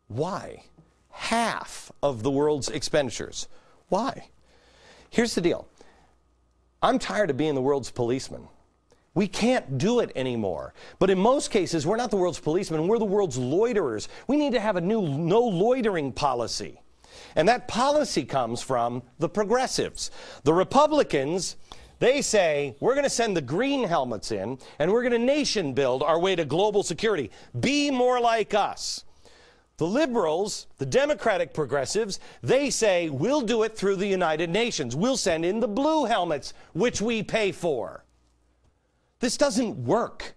Why? Half of the world's expenditures. Why? Here's the deal. I'm tired of being the world's policeman. We can't do it anymore. But in most cases, we're not the world's policemen. We're the world's loiterers. We need to have a new no loitering policy. And that policy comes from the progressives. The Republicans, they say, we're going to send the green helmets in, and we're going to nation build our way to global security. Be more like us. The liberals, the Democratic progressives, they say we'll do it through the United Nations. We'll send in the blue helmets, which we pay for. This doesn't work.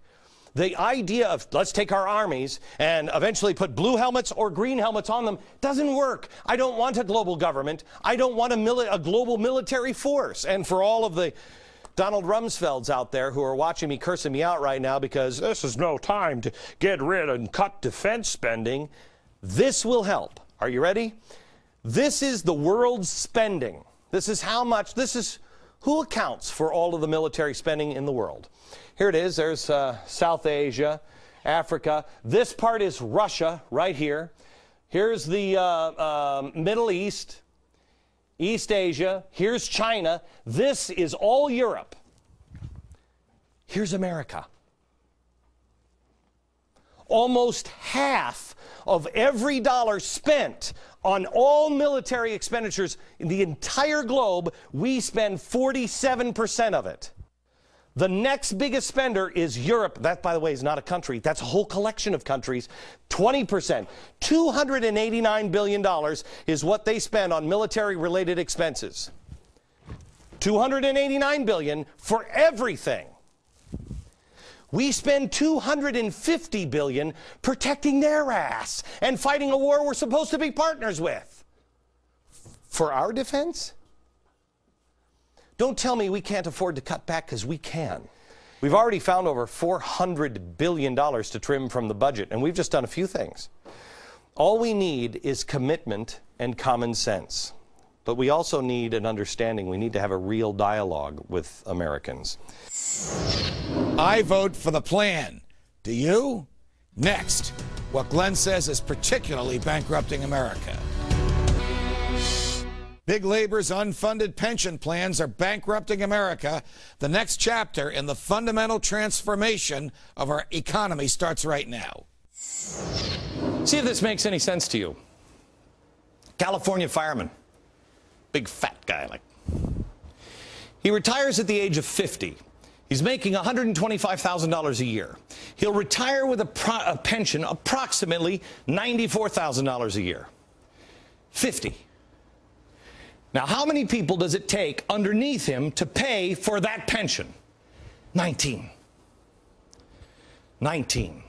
The idea of let's take our armies and eventually put blue helmets or green helmets on them doesn't work. I don't want a global government. I don't want a global military force. And for all of the Donald Rumsfelds out there who are watching me cursing me out right now because this is no time to get rid and cut defense spending, this will help. Are you ready? This is the world's spending. This is how much, this is who accounts for all of the military spending in the world. Here it is. There's South Asia, Africa. This part is Russia right here. Here's the Middle East, East Asia. Here's China. This is all Europe. Here's America. Almost half of every dollar spent on all military expenditures in the entire globe, we spend 47% of it. The next biggest spender is Europe. That, by the way, is not a country. That's a whole collection of countries. 20%. $289 billion is what they spend on military-related expenses. $289 billion for everything. We spend $250 billion protecting their ass and fighting a war we're supposed to be partners with. For our defense? Don't tell me we can't afford to cut back, because we can. We've already found over $400 billion to trim from the budget, and we've just done a few things. All we need is commitment and common sense. But we also need an understanding. We need to have a real dialogue with Americans. I vote for the plan. Do you? Next, what Glenn says is particularly bankrupting America. Big Labor's unfunded pension plans are bankrupting America. The next chapter in the fundamental transformation of our economy starts right now. See if this makes any sense to you. California fireman. Big fat guy like. He retires at the age of 50. He's making $125,000 a year. He'll retire with a pension approximately $94,000 a year. 50. Now, how many people does it take underneath him to pay for that pension? 19. 19.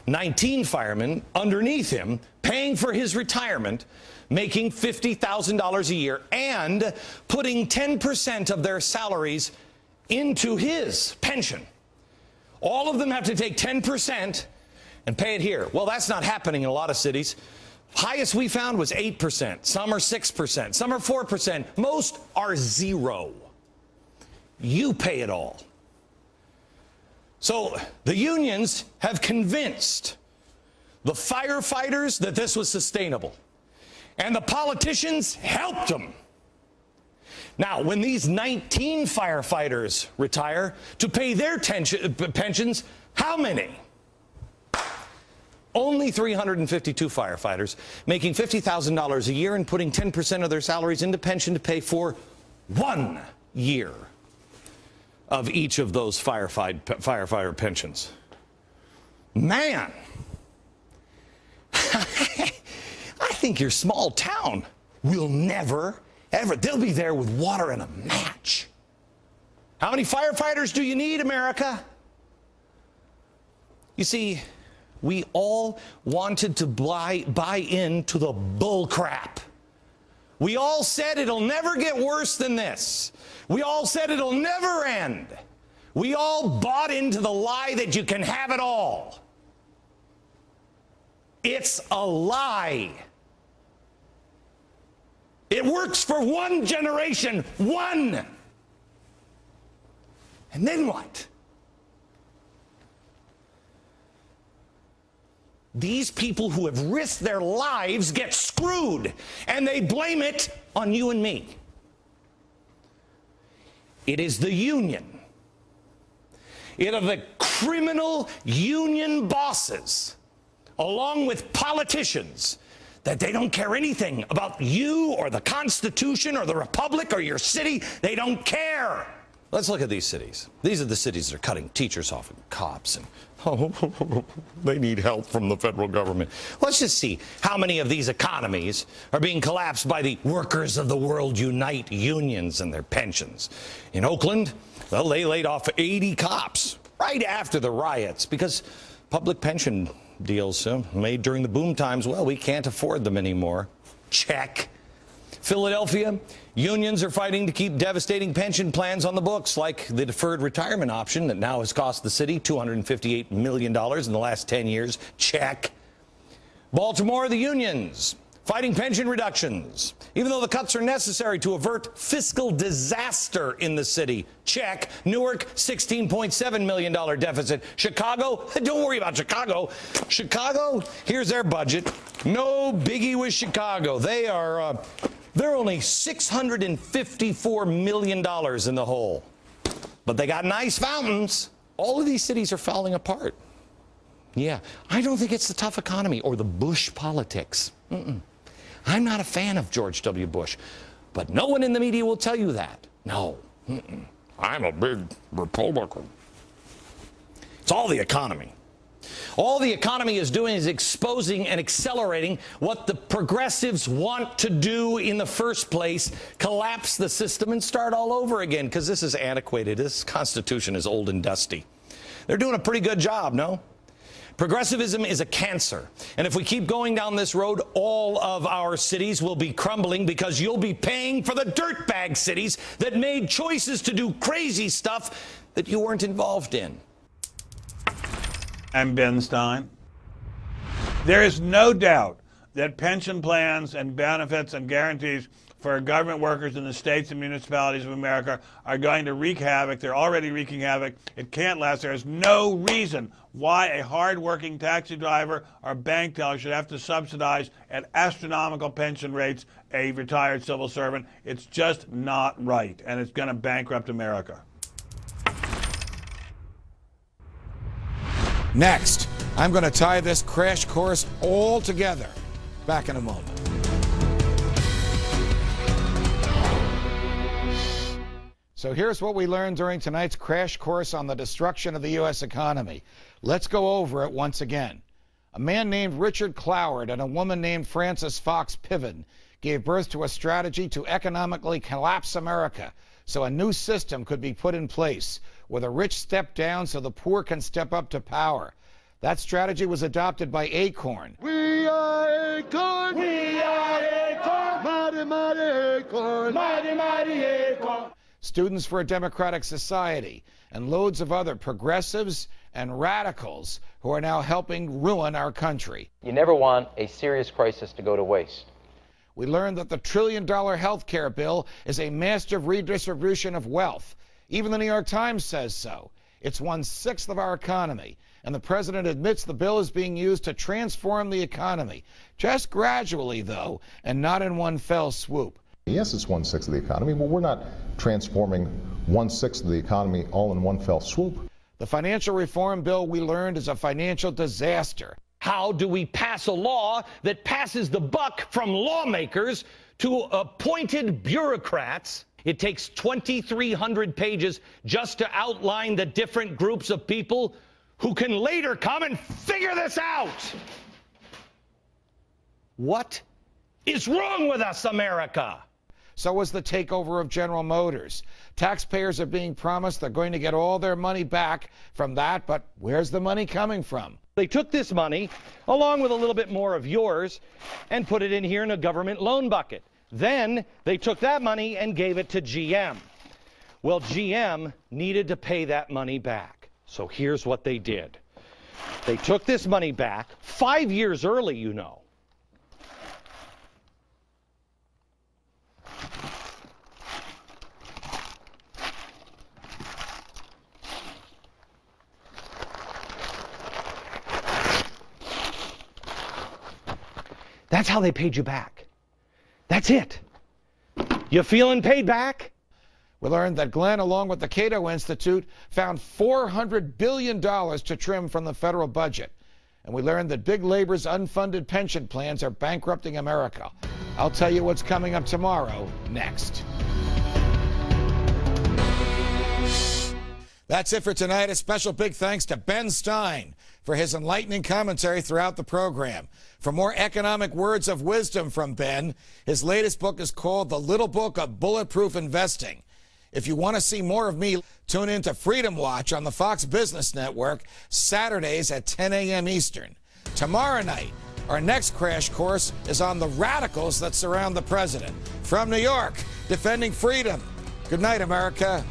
19 firemen underneath him paying for his retirement, making $50,000 a year and putting 10% of their salaries into his pension. All of them have to take 10% and pay it here. Well, that's not happening in a lot of cities. Highest we found was 8%. Some are 6%. Some are 4%. Most are 0. You pay it all. So the unions have convinced the firefighters that this was sustainable. And the politicians helped them. Now, when these 19 firefighters retire to pay their pensions, how many? Only 352 firefighters making $50,000 a year and putting 10% of their salaries into pension to pay for 1 year of each of those firefighter pensions. Man, I think your small town will never, ever, they'll be there with water and a match. How many firefighters do you need, America? You see, we all wanted to buy into the bull crap. We all said it'll never get worse than this. We all said it'll never end. We all bought into the lie that you can have it all. It's a lie. It works for one generation, one. And then what? these people who have risked their lives get screwed, and they blame it on you and me. It is the union. It are the criminal union bosses, along with politicians, that they don't care anything about you or the Constitution or the Republic or your city. They don't care. Let's look at these cities. These are the cities that are cutting teachers off and cops, and they need help from the federal government. Let's just see how many of these economies are being collapsed by the Workers of the World Unite unions and their pensions. In Oakland, well, they laid off 80 cops right after the riots because public pension deals made during the boom times, well, we can't afford them anymore. Check. Philadelphia, unions are fighting to keep devastating pension plans on the books, like the deferred retirement option that now has cost the city $258 million in the last 10 years. Check. Baltimore, the unions fighting pension reductions, even though the cuts are necessary to avert fiscal disaster in the city. Check. Newark, $16.7 million deficit. Chicago, don't worry about Chicago. Chicago, here's their budget. No biggie with Chicago. They're only $654 million in the hole. But they got nice fountains. All of these cities are falling apart. Yeah, I don't think it's the tough economy or the Bush politics. I'm not a fan of George W. Bush, but no one in the media will tell you that. No, I'm a big Republican. It's all the economy. All the economy is doing is exposing and accelerating what the progressives want to do in the first place: collapse the system and start all over again, because this is antiquated. This Constitution is old and dusty. They're doing a pretty good job, no? Progressivism is a cancer, and if we keep going down this road, all of our cities will be crumbling because you'll be paying for the dirtbag cities that made choices to do crazy stuff that you weren't involved in. I'm Ben Stein. There is no doubt that pension plans and benefits and guarantees for government workers in the states and municipalities of America are going to wreak havoc. They're already wreaking havoc. It can't last. There is no reason why a hard-working taxi driver or bank teller should have to subsidize at astronomical pension rates a retired civil servant. It's just not right, and it's going to bankrupt America. Next, I'm going to tie this crash course all together. Back in a moment. So here's what we learned during tonight's crash course on the destruction of the U.S. economy. Let's go over it once again. A man named Richard Cloward and a woman named Frances Fox Piven gave birth to a strategy to economically collapse America so a new system could be put in place where the rich step down so the poor can step up to power. That strategy was adopted by Acorn. We are Acorn! We are Acorn! Mighty, mighty Acorn! Mighty, mighty Acorn! Students for a Democratic Society, and loads of other progressives and radicals who are now helping ruin our country. You never want a serious crisis to go to waste. We learned that the $1 trillion health care bill is a massive redistribution of wealth. Even the New York Times says so. It's 1/6 of our economy, and the president admits the bill is being used to transform the economy. Just gradually, though, and not in one fell swoop. Yes, it's 1/6 of the economy, but we're not transforming 1/6 of the economy all in one fell swoop. The financial reform bill, we learned, is a financial disaster. How do we pass a law that passes the buck from lawmakers to appointed bureaucrats? It takes 2,300 pages just to outline the different groups of people who can later come and figure this out. What is wrong with us, America? So was the takeover of General Motors. Taxpayers are being promised they're going to get all their money back from that, but where's the money coming from? They took this money, along with a little bit more of yours, and put it in here in a government loan bucket. Then they took that money and gave it to GM. Well, GM needed to pay that money back. So here's what they did. They took this money back 5 years early, you know. That's how they paid you back. That's it. You feeling paid back? We learned that Glenn, along with the Cato Institute, found $400 billion to trim from the federal budget. And we learned that big labor's unfunded pension plans are bankrupting America. I'll tell you what's coming up tomorrow next. That's it for tonight. A special big thanks to Ben Stein for his enlightening commentary throughout the program. For more economic words of wisdom from Ben, his latest book is called The Little Book of Bulletproof Investing. If you want to see more of me, tune in to Freedom Watch on the Fox Business Network, Saturdays at 10 a.m. Eastern. Tomorrow night, our next crash course is on the radicals that surround the president. From New York, defending freedom. Good night, America.